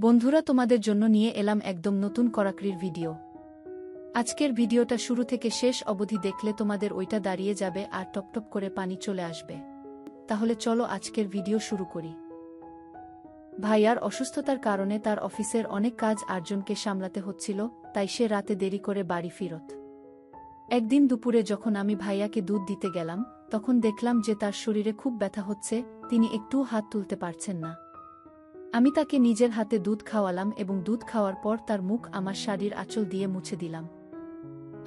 বন্ধুরা, তোমাদের জন্য নিয়ে এলাম একদম নতুন কড়াকড়ির ভিডিও। আজকের ভিডিওটা শুরু থেকে শেষ অবধি দেখলে তোমাদের ওইটা দাঁড়িয়ে যাবে আর টপটপ করে পানি চলে আসবে। তাহলে চলো আজকের ভিডিও শুরু করি। ভাইয়ার অসুস্থতার কারণে তার অফিসের অনেক কাজ আর্জনকে সামলাতে হচ্ছিল, তাই সে রাতে দেরি করে বাড়ি ফিরত। একদিন দুপুরে যখন আমি ভাইয়াকে দুধ দিতে গেলাম, তখন দেখলাম যে তার শরীরে খুব ব্যথা হচ্ছে, তিনি একটুও হাত তুলতে পারছেন না। আমি তাকে নিজের হাতে দুধ খাওয়ালাম এবং দুধ খাওয়ার পর তার মুখ আমার শাড়ির আঁচল দিয়ে মুছে দিলাম।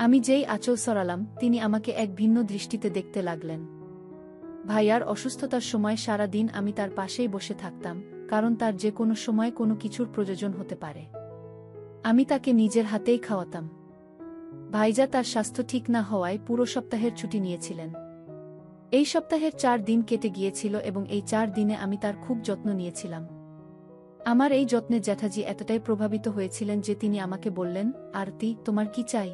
আমি যেই আঁচল সরালাম, তিনি আমাকে এক ভিন্ন দৃষ্টিতে দেখতে লাগলেন। ভাইয়ার অসুস্থতার সময় সারা দিন আমি তার পাশেই বসে থাকতাম, কারণ তার যে কোনো সময় কোনো কিছুর প্রয়োজন হতে পারে। আমি তাকে নিজের হাতেই খাওয়াতাম। ভাইজা তার স্বাস্থ্য ঠিক না হওয়ায় পুরো সপ্তাহের ছুটি নিয়েছিলেন। এই সপ্তাহের 4 দিন কেটে গিয়েছিল এবং এই 4 দিনে আমি তার খুব যত্ন নিয়েছিলাম। আমার এই যত্নে জ্যাঠাজি এতটাই প্রভাবিত হয়েছিলেন যে তিনি আমাকে বললেন, আরতি, তোমার কি চাই?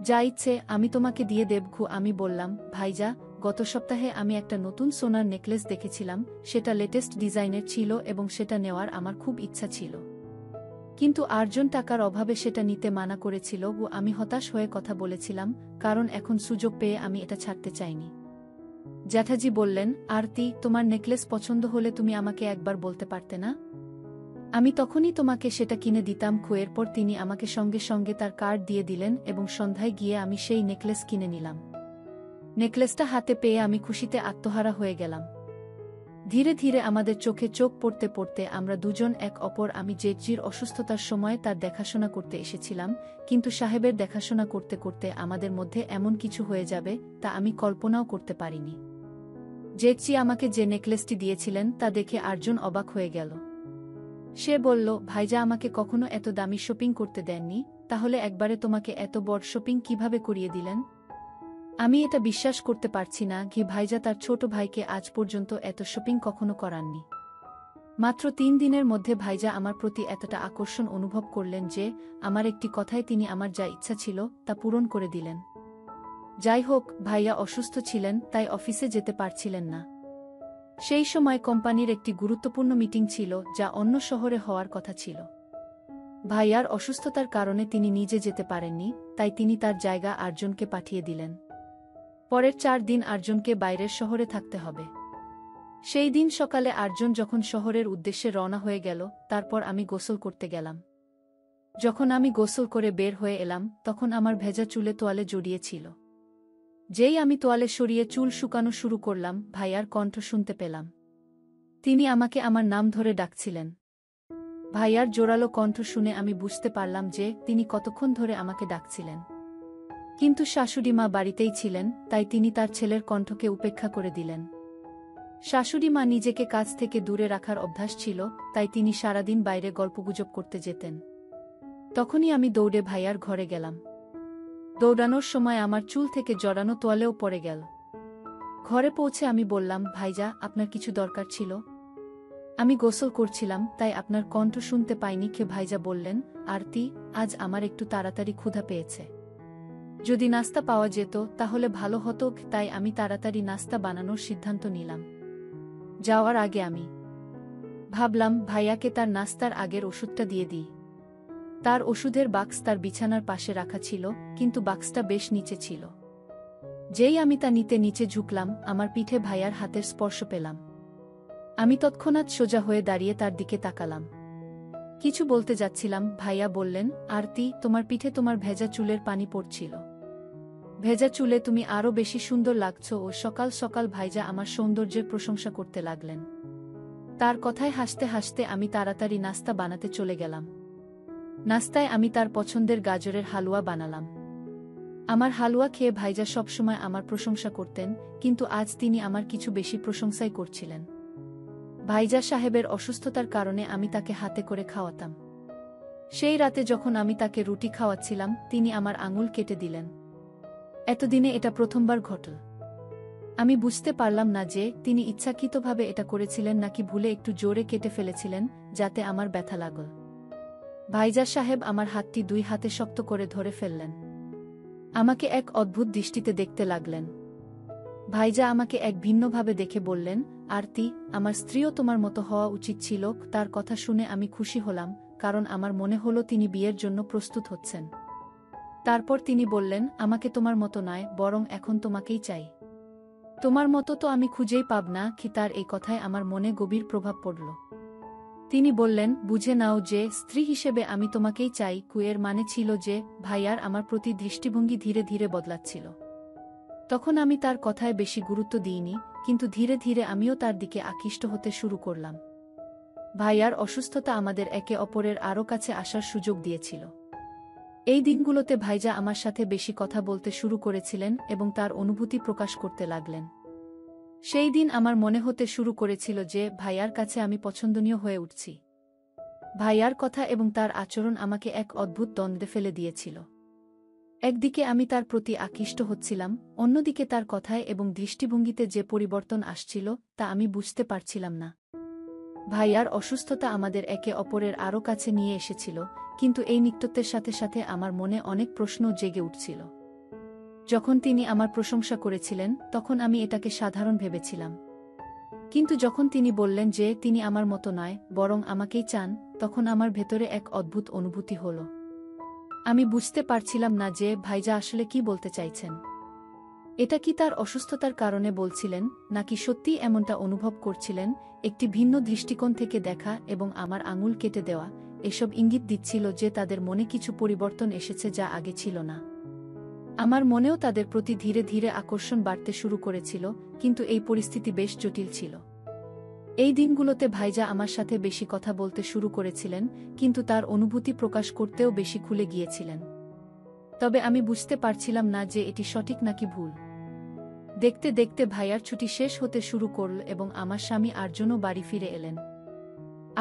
যা ইচ্ছে আমি তোমাকে দিয়ে দেবঘু। আমি বললাম, ভাইজা, গত সপ্তাহে আমি একটা নতুন সোনার নেকলেস দেখেছিলাম, সেটা লেটেস্ট ডিজাইনের ছিল এবং সেটা নেওয়ার আমার খুব ইচ্ছা ছিল। কিন্তু আর্জন টাকার অভাবে সেটা নিতে মানা করেছিল ও আমি হতাশ হয়ে কথা বলেছিলাম, কারণ এখন সুযোগ পেয়ে আমি এটা ছাড়তে চাইনি। জ্যাঠাজি বললেন, আরতি, তোমার নেকলেস পছন্দ হলে তুমি আমাকে একবার বলতে পারতে না? আমি তখনই তোমাকে সেটা কিনে দিতাম। খুয়ের পর তিনি আমাকে সঙ্গে সঙ্গে তার কার্ড দিয়ে দিলেন এবং সন্ধ্যায় গিয়ে আমি সেই নেকলেস কিনে নিলাম। নেকলেসটা হাতে পেয়ে আমি খুশিতে আত্মহারা হয়ে গেলাম। ধীরে ধীরে আমাদের চোখে চোখ পড়তে পড়তে আমরা দুজন এক অপর। আমি জেঠির অসুস্থতার সময় তার দেখাশোনা করতে এসেছিলাম, কিন্তু সাহেবের দেখাশোনা করতে করতে আমাদের মধ্যে এমন কিছু হয়ে যাবে তা আমি কল্পনাও করতে পারিনি। জেঠি আমাকে যে নেকলেসটি দিয়েছিলেন তা দেখে আর্জন অবাক হয়ে গেল। সে বলল, ভাইজা আমাকে কখনো এত দামি শপিং করতে দেননি, তাহলে একবারে তোমাকে এত বড় শপিং কিভাবে করিয়ে দিলেন? আমি এটা বিশ্বাস করতে পারছি না কি ভাইজা তার ছোট ভাইকে আজ পর্যন্ত এত শপিং কখনো করাননি। মাত্র 3 দিনের মধ্যে ভাইজা আমার প্রতি এতটা আকর্ষণ অনুভব করলেন যে আমার একটি কথায় তিনি আমার যা ইচ্ছা ছিল তা পূরণ করে দিলেন। যাই হোক, ভাইয়া অসুস্থ ছিলেন, তাই অফিসে যেতে পারছিলেন না। সেই সময় কোম্পানির একটি গুরুত্বপূর্ণ মিটিং ছিল যা অন্য শহরে হওয়ার কথা ছিল। ভাইয়ার অসুস্থতার কারণে তিনি নিজে যেতে পারেননি, তাই তিনি তার জায়গা আর্জনকে পাঠিয়ে দিলেন। পরের 4 দিন আর্জনকে বাইরের শহরে থাকতে হবে। সেই দিন সকালে আর্জন যখন শহরের উদ্দেশ্যে রওনা হয়ে গেল, তারপর আমি গোসল করতে গেলাম। যখন আমি গোসল করে বের হয়ে এলাম, তখন আমার ভেজা চুলে তোয়ালে জড়িয়েছিল। যেই আমি তোয়ালে সরিয়ে চুল শুকানো শুরু করলাম, ভাইয়ার কণ্ঠ শুনতে পেলাম। তিনি আমাকে আমার নাম ধরে ডাকছিলেন। ভাইয়ার জোরালো কণ্ঠ শুনে আমি বুঝতে পারলাম যে তিনি কতক্ষণ ধরে আমাকে ডাকছিলেন। কিন্তু শাশুড়ি মা বাড়িতেই ছিলেন, তাই তিনি তার ছেলের কণ্ঠকে উপেক্ষা করে দিলেন। শাশুড়ি মা নিজেকে কাজ থেকে দূরে রাখার অভ্যাস ছিল, তাই তিনি সারাদিন বাইরে গল্পগুজব করতে যেতেন। তখনই আমি দৌড়ে ভাইয়ার ঘরে গেলাম। দৌড়ানোর সময় আমার চুল থেকে জড়ানো তোয়ালেও পড়ে গেল। ঘরে পৌঁছে আমি বললাম, ভাইজা, আপনার কিছু দরকার ছিল? আমি গোসল করছিলাম, তাই আপনার কণ্ঠ শুনতে পাইনি। ভাইজা বললেন, আরতি, আজ আমার একটু তাড়াতাড়ি ক্ষুধা পেয়েছে। যদি নাস্তা পাওয়া যেত তাহলে ভালো হতো, তাই আমি তাড়াতাড়ি নাস্তা বানানোর সিদ্ধান্ত নিলাম। যাওয়ার আগে আমি ভাবলাম ভাইয়াকে তার নাস্তার আগের ওষুধটা দিয়ে দিই। তার ওষুধের বাক্স তার বিছানার পাশে রাখা ছিল, কিন্তু বাক্সটা বেশ নিচে ছিল। যেই আমি তা নিতে নিচে ঝুঁকলাম, আমার পিঠে ভাইয়ার হাতের স্পর্শ পেলাম। আমি তৎক্ষণাৎ সোজা হয়ে দাঁড়িয়ে তার দিকে তাকালাম। কিছু বলতে যাচ্ছিলাম, ভাইয়া বললেন, আরতি, তোমার পিঠে তোমার ভেজা চুলের পানি পড়ছিল। ভেজা চুলে তুমি আরও বেশি সুন্দর লাগছো। ও সকাল সকাল ভাইজা আমার সৌন্দর্যের প্রশংসা করতে লাগলেন। তার কথায় হাসতে হাসতে আমি তাড়াতাড়ি নাস্তা বানাতে চলে গেলাম। নাস্তায় আমি তার পছন্দের গাজরের হালুয়া বানালাম। আমার হালুয়া খেয়ে ভাইজা সবসময় আমার প্রশংসা করতেন, কিন্তু আজ তিনি আমার কিছু বেশি প্রশংসাই করছিলেন। ভাইজা সাহেবের অসুস্থতার কারণে আমি তাকে হাতে করে খাওয়াতাম। সেই রাতে যখন আমি তাকে রুটি খাওয়াচ্ছিলাম, তিনি আমার আঙুল কেটে দিলেন। এতদিনে এটা প্রথমবার ঘটল। আমি বুঝতে পারলাম না যে তিনি ইচ্ছাকৃতভাবে এটা করেছিলেন নাকি ভুলে একটু জোরে কেটে ফেলেছিলেন, যাতে আমার ব্যথা লাগল। ভাইজা সাহেব আমার হাতটি 2 হাতে শক্ত করে ধরে ফেললেন। আমাকে এক অদ্ভুত দৃষ্টিতে দেখতে লাগলেন। ভাইজা আমাকে এক ভিন্নভাবে দেখে বললেন, আরতি, আমার স্ত্রীও তোমার মতো হওয়া উচিত ছিল। তার কথা শুনে আমি খুশি হলাম, কারণ আমার মনে হলো তিনি বিয়ের জন্য প্রস্তুত হচ্ছেন। তারপর তিনি বললেন, আমাকে তোমার মতো নয়, বরং এখন তোমাকেই চাই। তোমার মতো তো আমি খুঁজেই পাব না। কি তার এই কথায় আমার মনে গভীর প্রভাব পড়ল। তিনি বললেন, বুঝে নাও যে স্ত্রী হিসেবে আমি তোমাকেই চাই। কুয়ের মানে ছিল যে ভাইয়ার আমার প্রতি দৃষ্টিভঙ্গি ধীরে ধীরে বদলাচ্ছিল। তখন আমি তার কথায় বেশি গুরুত্ব দিইনি, কিন্তু ধীরে ধীরে আমিও তার দিকে আকৃষ্ট হতে শুরু করলাম। ভাইয়ার অসুস্থতা আমাদের একে অপরের আরও কাছে আসার সুযোগ দিয়েছিল। এই দিনগুলোতে ভাইজা আমার সাথে বেশি কথা বলতে শুরু করেছিলেন এবং তার অনুভূতি প্রকাশ করতে লাগলেন। সেই দিন আমার মনে হতে শুরু করেছিল যে ভাইয়ার কাছে আমি পছন্দনীয় হয়ে উঠছি। ভাইয়ার কথা এবং তার আচরণ আমাকে এক অদ্ভুত দ্বন্দ্বে ফেলে দিয়েছিল। একদিকে আমি তার প্রতি আকৃষ্ট হচ্ছিলাম, অন্যদিকে তার কথায় এবং দৃষ্টিভঙ্গিতে যে পরিবর্তন আসছিল তা আমি বুঝতে পারছিলাম না। ভাইয়ার অসুস্থতা আমাদের একে অপরের আরও কাছে নিয়ে এসেছিল, কিন্তু এই নিত্যত্বের সাথে সাথে আমার মনে অনেক প্রশ্ন জেগে উঠছিল। যখন তিনি আমার প্রশংসা করেছিলেন তখন আমি এটাকে সাধারণ ভেবেছিলাম, কিন্তু যখন তিনি বললেন যে তিনি আমার মতো নয়, বরং আমাকেই চান, তখন আমার ভেতরে এক অদ্ভুত অনুভূতি হল। আমি বুঝতে পারছিলাম না যে ভাইজা আসলে কি বলতে চাইছেন। এটা কি তার অসুস্থতার কারণে বলছিলেন, নাকি সত্যিই এমনটা অনুভব করছিলেন। একটি ভিন্ন দৃষ্টিকোণ থেকে দেখা এবং আমার আঙুল কেটে দেওয়া এসব ইঙ্গিত দিচ্ছিল যে তাদের মনে কিছু পরিবর্তন এসেছে যা আগে ছিল না। আমার মনেও তাদের প্রতি ধীরে ধীরে আকর্ষণ বাড়তে শুরু করেছিল, কিন্তু এই পরিস্থিতি বেশ জটিল ছিল। এই দিনগুলোতে ভাইজা আমার সাথে বেশি কথা বলতে শুরু করেছিলেন, কিন্তু তার অনুভূতি প্রকাশ করতেও বেশি খুলে গিয়েছিলেন। তবে আমি বুঝতে পারছিলাম না যে এটি সঠিক নাকি ভুল। দেখতে দেখতে ভাইয়ার ছুটি শেষ হতে শুরু করল এবং আমার স্বামী আর্জনও বাড়ি ফিরে এলেন।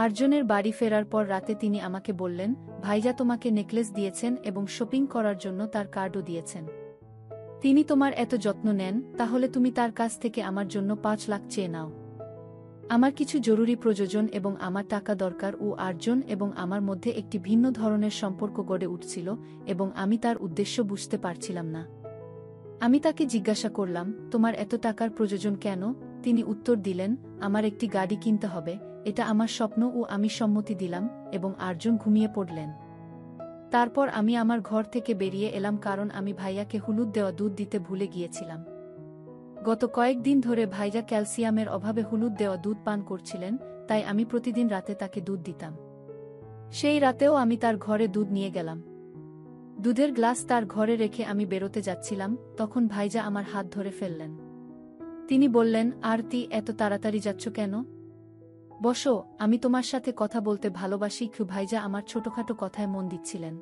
আর্জনের বাড়ি ফেরার পর রাতে তিনি আমাকে বললেন, ভাইজা তোমাকে নেকলেস দিয়েছেন এবং শপিং করার জন্য তার কার্ডও দিয়েছেন। তিনি তোমার এত যত্ন নেন, তাহলে তুমি তার কাছ থেকে আমার জন্য 5 লাখ চেয়ে নাও। আমার কিছু জরুরি প্রয়োজন এবং আমার টাকা দরকার। আর্জন এবং আমার মধ্যে একটি ভিন্ন ধরনের সম্পর্ক গড়ে উঠছিল এবং আমি তার উদ্দেশ্য বুঝতে পারছিলাম না। আমি তাকে জিজ্ঞাসা করলাম, তোমার এত টাকার প্রয়োজন কেন? তিনি উত্তর দিলেন, আমার একটি গাড়ি কিনতে হবে, এটা আমার স্বপ্ন। আমি সম্মতি দিলাম এবং আর্জন ঘুমিয়ে পড়লেন। তারপর আমি আমার ঘর থেকে বেরিয়ে এলাম, কারণ আমি ভাইয়াকে হলুদ দেওয়া দুধ দিতে ভুলে গিয়েছিলাম। গত কয়েকদিন ধরে ভাইজা ক্যালসিয়ামের অভাবে হলুদ দেওয়া দুধ পান করছিলেন, তাই আমি প্রতিদিন রাতে তাকে দুধ দিতাম। সেই রাতেও আমি তার ঘরে দুধ নিয়ে গেলাম। দুধের গ্লাস তার ঘরে রেখে আমি বেরোতে যাচ্ছিলাম, তখন ভাইজা আমার হাত ধরে ফেললেন। তিনি বললেন, আরতি, এত তাড়াতাড়ি যাচ্ছ কেন? বসো, আমি তোমার সাথে কথা বলতে ভালোবাসি। ভাইজা আমার ছোটখাটো কথায় মন দিচ্ছিলেন।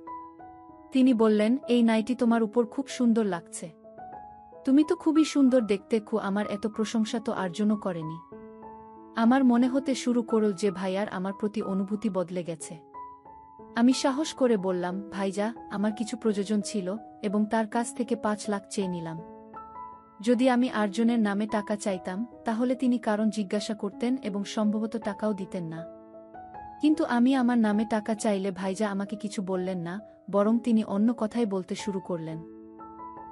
তিনি বললেন, এই নাইটি তোমার উপর খুব সুন্দর লাগছে। তুমি তো খুবই সুন্দর দেখতে। আমার এত প্রশংসা তো আর্জনও করেনি। আমার মনে হতে শুরু করল যে ভাইয়ার আমার প্রতি অনুভূতি বদলে গেছে। আমি সাহস করে বললাম, ভাইজা, আমার কিছু প্রয়োজন ছিল এবং তার কাছ থেকে 5 লাখ চেয়ে নিলাম। যদি আমি আর্জনের নামে টাকা চাইতাম, তাহলে তিনি কারণ জিজ্ঞাসা করতেন এবং সম্ভবত টাকাও দিতেন না। কিন্তু আমি আমার নামে টাকা চাইলে ভাইজা আমাকে কিছু বললেন না, বরং তিনি অন্য কথাই বলতে শুরু করলেন।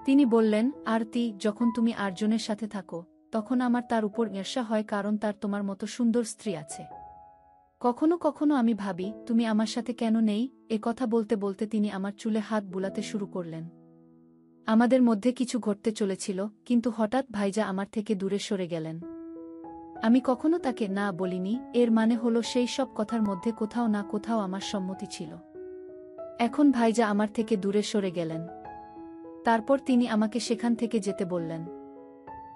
তিনি বললেন, আরতি, যখন তুমি আর্জনের সাথে থাকো তখন আমার তার উপর ঈর্ষা হয়, কারণ তার তোমার মতো সুন্দর স্ত্রী আছে। কখনো কখনো আমি ভাবি, তুমি আমার সাথে কেন নেই? এ কথা বলতে বলতে তিনি আমার চুলে হাত বুলাতে শুরু করলেন। আমাদের মধ্যে কিছু ঘটতে চলেছিল, কিন্তু হঠাৎ ভাইজা আমার থেকে দূরে সরে গেলেন। আমি কখনো তাকে না বলিনি, এর মানে হলো সেই সব কথার মধ্যে কোথাও না কোথাও আমার সম্মতি ছিল। এখন ভাইজা আমার থেকে দূরে সরে গেলেন। তারপর তিনি আমাকে সেখান থেকে যেতে বললেন।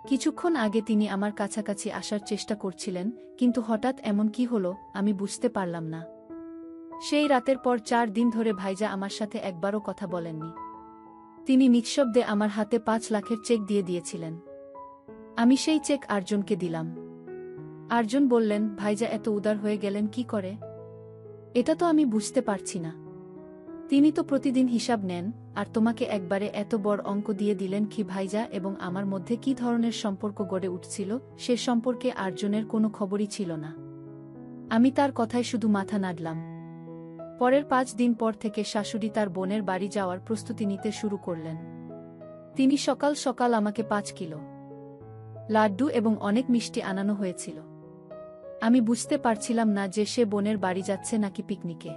কিছুক্ষণ আগে তিনি আমার কাছাকাছি আসার চেষ্টা করছিলেন, কিন্তু হঠাৎ এমন কি হলো আমি বুঝতে পারলাম না। সেই রাতের পর 4 দিন ধরে ভাইজা আমার সাথে একবারও কথা বলেননি। তিনি নিঃশব্দে আমার হাতে 5 লাখের চেক দিয়ে দিয়েছিলেন। আমি সেই চেক আর্জনকে দিলাম। আর্জন বললেন, ভাইজা এত উদার হয়ে গেলেন কি করে? এটা তো আমি বুঝতে পারছি না। তিনি তো প্রতিদিন হিসাব নেন, আর তোমাকে একবারে এত বড় অঙ্ক দিয়ে দিলেন কি? ভাইজা এবং আমার মধ্যে কি ধরনের সম্পর্ক গড়ে উঠছিল সে সম্পর্কে আর্জনের কোনো খবরই ছিল না। আমি তার কথায় শুধু মাথা নাড়লাম। পরের 5 দিন পর থেকে শাশুড়ি তার বোনের বাড়ি যাওয়ার প্রস্তুতি নিতে শুরু করলেন। তিনি সকাল সকাল আমাকে 5 কিলো লাড্ডু এবং অনেক মিষ্টি আনানো হয়েছিল। আমি বুঝতে পারছিলাম না যে সে বোনের বাড়ি যাচ্ছে নাকি পিকনিকে।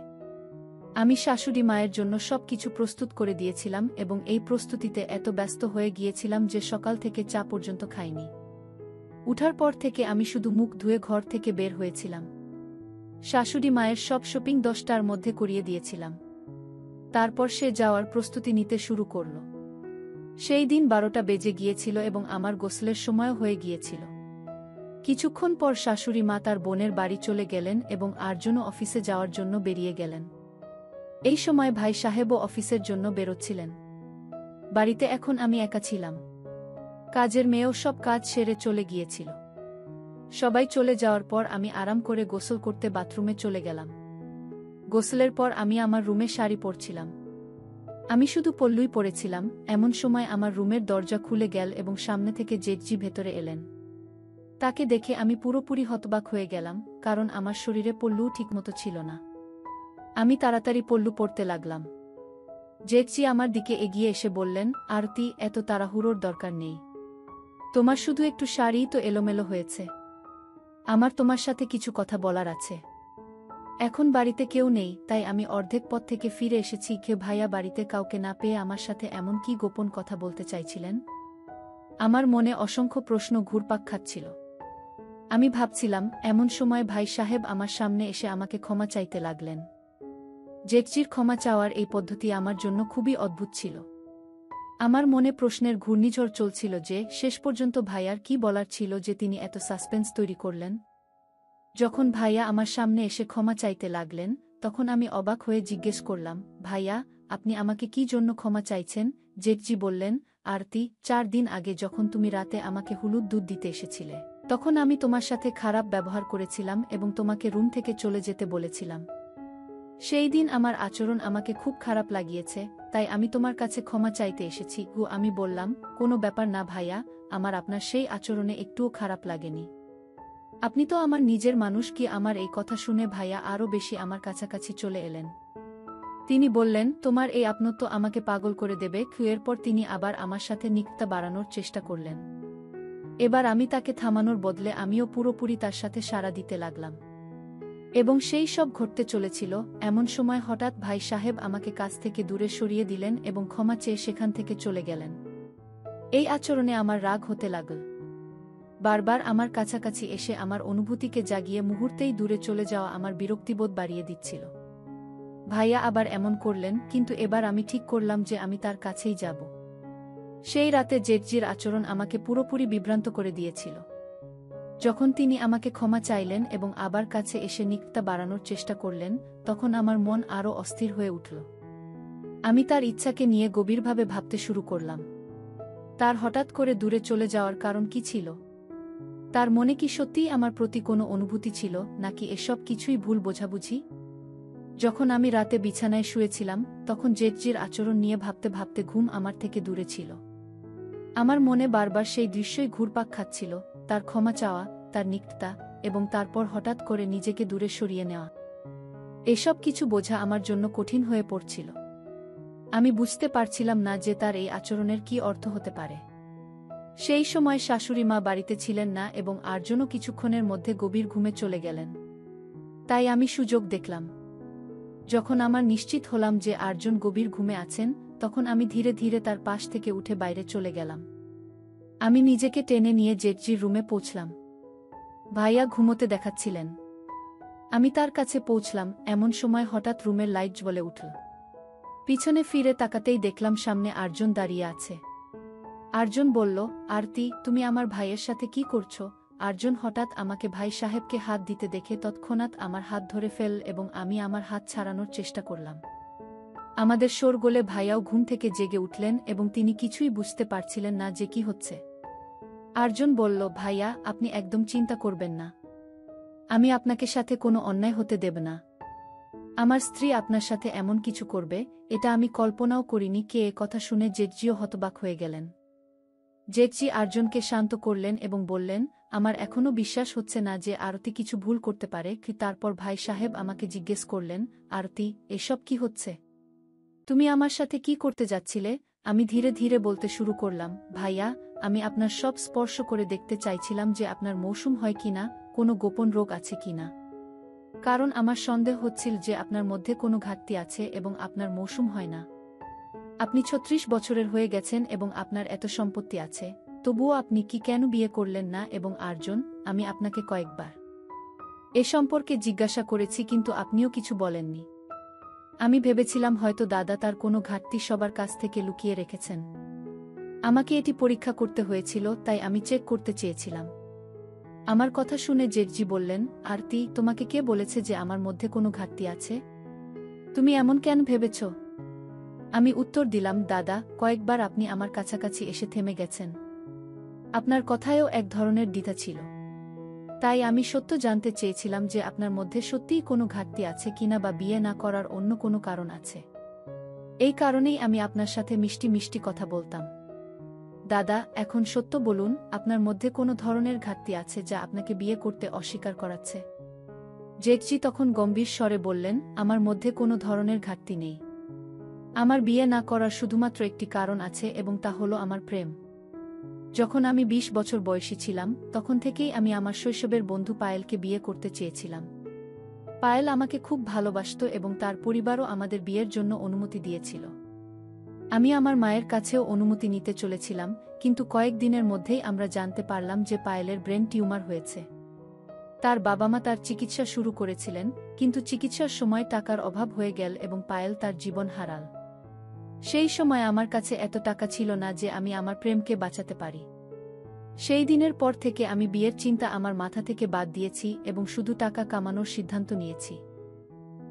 আমি শাশুড়ি মায়ের জন্য সবকিছু প্রস্তুত করে দিয়েছিলাম এবং এই প্রস্তুতিতে এত ব্যস্ত হয়ে গিয়েছিলাম যে সকাল থেকে চা পর্যন্ত খাইনি। উঠার পর থেকে আমি শুধু মুখ ধুয়ে ঘর থেকে বের হয়েছিলাম। শাশুড়ি মায়ের সব শপিং 10টার মধ্যে করিয়ে দিয়েছিলাম। তারপর সে যাওয়ার প্রস্তুতি নিতে শুরু করল। সেই দিন 12টা বেজে গিয়েছিল এবং আমার গোসলের সময়ও হয়ে গিয়েছিল। কিছুক্ষণ পর শাশুড়ি মা তার বোনের বাড়ি চলে গেলেন এবং আরজনও অফিসে যাওয়ার জন্য বেরিয়ে গেলেন। এই সময় ভাই সাহেবও অফিসের জন্য বেরোচ্ছিলেন। বাড়িতে এখন আমি একা ছিলাম। কাজের মেয়েও সব কাজ সেরে চলে গিয়েছিল। সবাই চলে যাওয়ার পর আমি আরাম করে গোসল করতে বাথরুমে চলে গেলাম। গোসলের পর আমি আমার রুমে শাড়ি পরছিলাম। আমি শুধু পল্লুই পরেছিলাম, এমন সময় আমার রুমের দরজা খুলে গেল এবং সামনে থেকে জেঠজি ভেতরে এলেন। তাকে দেখে আমি পুরোপুরি হতবাক হয়ে গেলাম, কারণ আমার শরীরে পল্লুও ঠিকমতো ছিল না। আমি তাড়াতাড়ি পল্লু পরতে লাগলাম। জেঠজি আমার দিকে এগিয়ে এসে বললেন, আরতি, এত তাড়াহুড়োর দরকার নেই। তোমার শুধু একটু শাড়িই তো এলোমেলো হয়েছে। আমার তোমার সাথে কিছু কথা বলার আছে। এখন বাড়িতে কেউ নেই, তাই আমি অর্ধেক পথ থেকে ফিরে এসেছি। কেউ ভাইয়া বাড়িতে কাউকে না পেয়ে আমার সাথে এমন কি গোপন কথা বলতে চাইছিলেন? আমার মনে অসংখ্য প্রশ্ন ঘুরপাক খাচ্ছিল। আমি ভাবছিলাম, এমন সময় ভাই সাহেব আমার সামনে এসে আমাকে ক্ষমা চাইতে লাগলেন। জেঠজির ক্ষমা চাওয়ার এই পদ্ধতি আমার জন্য খুবই অদ্ভুত ছিল। আমার মনে প্রশ্নের ঘূর্ণিঝড় চলছিল যে শেষ পর্যন্ত ভাইয়ার কি বলার ছিল যে তিনি এত সাসপেন্স তৈরি করলেন। যখন ভাইয়া আমার সামনে এসে ক্ষমা চাইতে লাগলেন, তখন আমি অবাক হয়ে জিজ্ঞেস করলাম, ভাইয়া, আপনি আমাকে কি জন্য ক্ষমা চাইছেন? জেঠজি বললেন, আরতি, 4 দিন আগে যখন তুমি রাতে আমাকে হলুদ দুধ দিতে এসেছিলে, তখন আমি তোমার সাথে খারাপ ব্যবহার করেছিলাম এবং তোমাকে রুম থেকে চলে যেতে বলেছিলাম। সেই দিন আমার আচরণ আমাকে খুব খারাপ লাগিয়েছে, তাই আমি তোমার কাছে ক্ষমা চাইতে এসেছি। আমি বললাম, কোনো ব্যাপার না ভাইয়া, আমার আপনার সেই আচরণে একটুও খারাপ লাগেনি। আপনি তো আমার নিজের মানুষ। কি? আমার এই কথা শুনে ভাইয়া আরও বেশি আমার কাছাকাছি চলে এলেন। তিনি বললেন, তোমার এই আপনত্ব আমাকে পাগল করে দেবে। এরপর তিনি আবার আমার সাথে নিকটতা বাড়ানোর চেষ্টা করলেন। এবার আমি তাকে থামানোর বদলে আমিও পুরোপুরি তার সাথে সাড়া দিতে লাগলাম। এবং সেই সব ঘটতে চলেছিল, এমন সময় হঠাৎ ভাই সাহেব আমাকে কাছ থেকে দূরে সরিয়ে দিলেন এবং ক্ষমা চেয়ে সেখান থেকে চলে গেলেন। এই আচরণে আমার রাগ হতে লাগল। বারবার আমার কাছাকাছি এসে আমার অনুভূতিকে জাগিয়ে মুহূর্তেই দূরে চলে যাওয়া আমার বিরক্তিবোধ বাড়িয়ে দিচ্ছিল। ভাইয়া আবার এমন করলেন, কিন্তু এবার আমি ঠিক করলাম যে আমি তার কাছেই যাব। সেই রাতে জেঠজির আচরণ আমাকে পুরোপুরি বিভ্রান্ত করে দিয়েছিল। যখন তিনি আমাকে ক্ষমা চাইলেন এবং আবার কাছে এসে নিকটতা বাড়ানোর চেষ্টা করলেন, তখন আমার মন আরও অস্থির হয়ে উঠল। আমি তার ইচ্ছাকে নিয়ে গভীরভাবে ভাবতে শুরু করলাম। তার হঠাৎ করে দূরে চলে যাওয়ার কারণ কি ছিল? তার মনে কি সত্যিই আমার প্রতি কোনো অনুভূতি ছিল, নাকি এসব কিছুই ভুল বোঝাবুঝি? যখন আমি রাতে বিছানায় শুয়েছিলাম, তখন জেঠজির আচরণ নিয়ে ভাবতে ভাবতে ঘুম আমার থেকে দূরে ছিল। আমার মনে বারবার সেই দৃশ্যই ঘুরপাক খাচ্ছিল, তার ক্ষমা চাওয়া, তার নিকটতা, এবং তারপর হঠাৎ করে নিজেকে দূরে সরিয়ে নেওয়া। এসব কিছু বোঝা আমার জন্য কঠিন হয়ে পড়ছিল। আমি বুঝতে পারছিলাম না যে তার এই আচরণের কি অর্থ হতে পারে। সেই সময় শাশুড়ি মা বাড়িতে ছিলেন না এবং আরজনও কিছুক্ষণের মধ্যে গভীর ঘুমে চলে গেলেন। তাই আমি সুযোগ দেখলাম। যখন আমার নিশ্চিত হলাম যে আরজন গভীর ঘুমে আছেন, তখন আমি ধীরে ধীরে তার পাশ থেকে উঠে বাইরে চলে গেলাম। আমি নিজেকে টেনে নিয়ে জেঠজির রুমে পৌঁছলাম। ভাইয়া ঘুমোতে দেখাচ্ছিলেন। আমি তার কাছে পৌঁছলাম, এমন সময় হঠাৎ রুমের লাইট জ্বলে উঠল। পিছনে ফিরে তাকাতেই দেখলাম সামনে আরজন দাঁড়িয়ে আছে। আরজন বলল, আরতি, তুমি আমার ভাইয়ের সাথে কি করছো? আরজন হঠাৎ আমাকে ভাই সাহেবকে হাত দিতে দেখে তৎক্ষণাৎ আমার হাত ধরে ফেল এবং আমি আমার হাত ছাড়ানোর চেষ্টা করলাম। আমাদের শোরগোলে ভাইয়াও ঘুম থেকে জেগে উঠলেন এবং তিনি কিছুই বুঝতে পারছিলেন না যে কি হচ্ছে। আরজন বলল, ভাইয়া, আপনি একদম চিন্তা করবেন না। আমি আপনাকে সাথে কোনো অন্যায় হতে দেব না। আমার স্ত্রী আপনার সাথে এমন কিছু করবে, এটা আমি কল্পনাও করিনি। এ কথা শুনে জেঠজিও হতবাক হয়ে গেলেন। জেঠজি আরজনকে শান্ত করলেন এবং বললেন, আমার এখনও বিশ্বাস হচ্ছে না যে আরতি কিছু ভুল করতে পারে। তারপর ভাই সাহেব আমাকে জিজ্ঞেস করলেন, আরতি, এসব কি হচ্ছে? তুমি আমার সাথে কি করতে যাচ্ছিলে? আমি ধীরে ধীরে বলতে শুরু করলাম, ভাইয়া, আমি আপনার সব স্পর্শ করে দেখতে চাইছিলাম যে আপনার মৌসুম হয় কিনা। কোনো গোপন রোগ আছে কিনা। কারণ আমার সন্দেহ হচ্ছিল যে আপনার মধ্যে কোনো ঘাটতি আছে এবং আপনার মৌসুম হয় না। আপনি 36 বছরের হয়ে গেছেন এবং আপনার এত সম্পত্তি আছে, তবুও আপনি কি কেন বিয়ে করলেন না? এবং আর্জন, আমি আপনাকে কয়েকবার এ সম্পর্কে জিজ্ঞাসা করেছি কিন্তু আপনিও কিছু বলেননি। আমি ভেবেছিলাম হয়তো দাদা তার কোনো ঘাটতি সবার কাছ থেকে লুকিয়ে রেখেছেন। আমাকে এটি পরীক্ষা করতে হয়েছিল, তাই আমি চেক করতে চেয়েছিলাম। আমার কথা শুনে জেঠজি বললেন, আরতি, তোমাকে কে বলেছে যে আমার মধ্যে কোনো ঘাটতি আছে? তুমি এমন কেন ভেবেছ? আমি উত্তর দিলাম, দাদা, কয়েকবার আপনি আমার কাছাকাছি এসে থেমে গেছেন। আপনার কথায়ও এক ধরনের দ্বিধা ছিল। তাই আমি সত্য জানতে চেয়েছিলাম যে আপনার মধ্যে সত্যিই কোনো ঘাটতি আছে কিনা বা বিয়ে না করার অন্য কোনো কারণ আছে। এই কারণেই আমি আপনার সাথে মিষ্টি মিষ্টি কথা বলতাম। দাদা, এখন সত্য বলুন, আপনার মধ্যে কোনো ধরনের ঘাটতি আছে যা আপনাকে বিয়ে করতে অস্বীকার করাচ্ছে? জেঠজি তখন গম্ভীর স্বরে বললেন, আমার মধ্যে কোনো ধরনের ঘাটতি নেই। আমার বিয়ে না করার শুধুমাত্র একটি কারণ আছে এবং তা হলো আমার প্রেম। যখন আমি 20 বছর বয়সী ছিলাম, তখন থেকেই আমি আমার শৈশবের বন্ধু পায়েলকে বিয়ে করতে চেয়েছিলাম। পায়েল আমাকে খুব ভালোবাসত এবং তার পরিবারও আমাদের বিয়ের জন্য অনুমতি দিয়েছিল। আমি আমার মায়ের কাছেও অনুমতি নিতে চলেছিলাম, কিন্তু কয়েকদিনের মধ্যেই আমরা জানতে পারলাম যে পায়েলের ব্রেন টিউমার হয়েছে। তার বাবা মা তার চিকিৎসা শুরু করেছিলেন, কিন্তু চিকিৎসার সময় টাকার অভাব হয়ে গেল এবং পায়েল তার জীবন হারাল। সেই সময় আমার কাছে এত টাকা ছিল না যে আমি আমার প্রেমকে বাঁচাতে পারি। সেই দিনের পর থেকে আমি বিয়ের চিন্তা আমার মাথা থেকে বাদ দিয়েছি এবং শুধু টাকা কামানোর সিদ্ধান্ত নিয়েছি।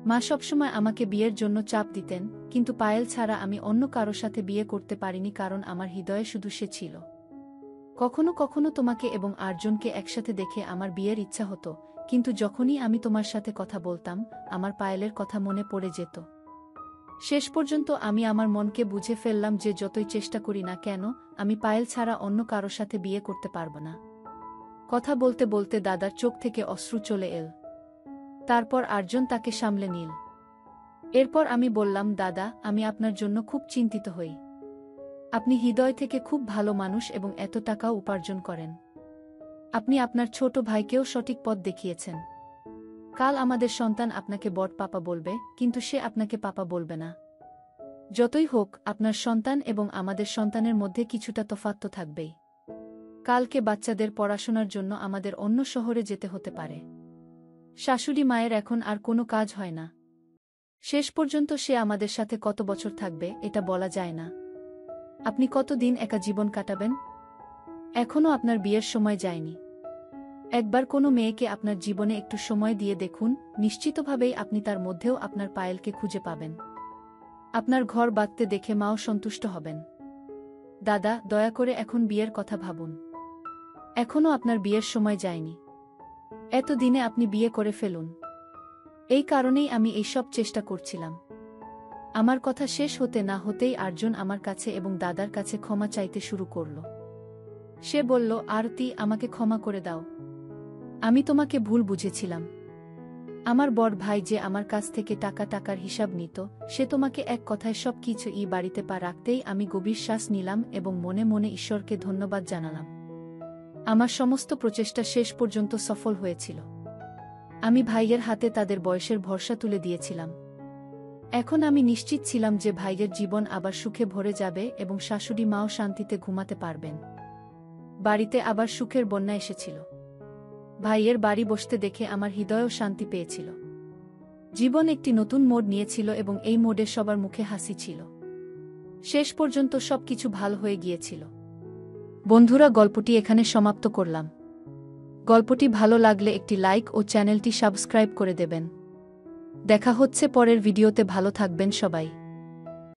মা সবসময় আমাকে বিয়ের জন্য চাপ দিতেন, কিন্তু পায়েল ছাড়া আমি অন্য কারো সাথে বিয়ে করতে পারিনি কারণ আমার হৃদয়ে শুধু সে ছিল। কখনো কখনো তোমাকে এবং আর্জনকে একসাথে দেখে আমার বিয়ের ইচ্ছা হতো, কিন্তু যখনই আমি তোমার সাথে কথা বলতাম, আমার পায়েলের কথা মনে পড়ে যেত। শেষ পর্যন্ত আমি আমার মনকে বুঝে ফেললাম যে যতই চেষ্টা করি না কেন, আমি পায়েল ছাড়া অন্য কারো সাথে বিয়ে করতে পারব না। কথা বলতে বলতে দাদার চোখ থেকে অশ্রু চলে এল। তারপর আর্জন তাকে সামলে নিল। এরপর আমি বললাম, দাদা, আমি আপনার জন্য খুব চিন্তিত হই। আপনি হৃদয় থেকে খুব ভালো মানুষ এবং এত টাকাও উপার্জন করেন। আপনি আপনার ছোট ভাইকেও সঠিক পথ দেখিয়েছেন। কাল আমাদের সন্তান আপনাকে বড় পাপা বলবে, কিন্তু সে আপনাকে পাপা বলবে না। যতই হোক, আপনার সন্তান এবং আমাদের সন্তানের মধ্যে কিছুটা তফাৎ তো থাকবেই। কালকে বাচ্চাদের পড়াশোনার জন্য আমাদের অন্য শহরে যেতে হতে পারে। শাশুড়ি মায়ের এখন আর কোনো কাজ হয় না। শেষ পর্যন্ত সে আমাদের সাথে কত বছর থাকবে এটা বলা যায় না। আপনি কতদিন একা জীবন কাটাবেন? এখনও আপনার বিয়ের সময় যায়নি। একবার কোনো মেয়েকে আপনার জীবনে একটু সময় দিয়ে দেখুন, নিশ্চিতভাবেই আপনি তার মধ্যেও আপনার পায়েলকে খুঁজে পাবেন। আপনার ঘর বাঁধতে দেখে মাও সন্তুষ্ট হবেন। দাদা, দয়া করে এখন বিয়ের কথা ভাবুন। এখনও আপনার বিয়ের সময় যায়নি। এত দিনে আপনি বিয়ে করে ফেলুন। এই কারণেই আমি এইসব চেষ্টা করছিলাম। আমার কথা শেষ হতে না হতেই আর্জন আমার কাছে এবং দাদার কাছে ক্ষমা চাইতে শুরু করল। সে বলল, আরতি, আমাকে ক্ষমা করে দাও। আমি তোমাকে ভুল বুঝেছিলাম। আমার বড় ভাই যে আমার কাছ থেকে টাকার হিসাব নিত, সে তোমাকে এক কথায় সব কিছু বাড়িতে পা রাখতেই আমি গভীর শ্বাস নিলাম এবং মনে মনে ঈশ্বরকে ধন্যবাদ জানালাম। আমার সমস্ত প্রচেষ্টা শেষ পর্যন্ত সফল হয়েছিল। আমি ভাইয়ের হাতে তাদের বয়সের ভরসা তুলে দিয়েছিলাম। এখন আমি নিশ্চিত ছিলাম যে ভাইয়ের জীবন আবার সুখে ভরে যাবে এবং শাশুড়ি মাও শান্তিতে ঘুমাতে পারবেন। বাড়িতে আবার সুখের বন্যা এসেছিল। ভাইয়ের বাড়ি বসতে দেখে আমার হৃদয়ও শান্তি পেয়েছিল। জীবন একটি নতুন মোড় নিয়েছিল এবং এই মোড়ে সবার মুখে হাসি ছিল। শেষ পর্যন্ত সবকিছু ভালো হয়ে গিয়েছিল। বন্ধুরা, গল্পটি এখানে সমাপ্ত করলাম। গল্পটি ভালো লাগলে একটি লাইক ও চ্যানেলটি সাবস্ক্রাইব করে দেবেন। দেখা হচ্ছে পরের ভিডিওতে। ভালো থাকবেন সবাই।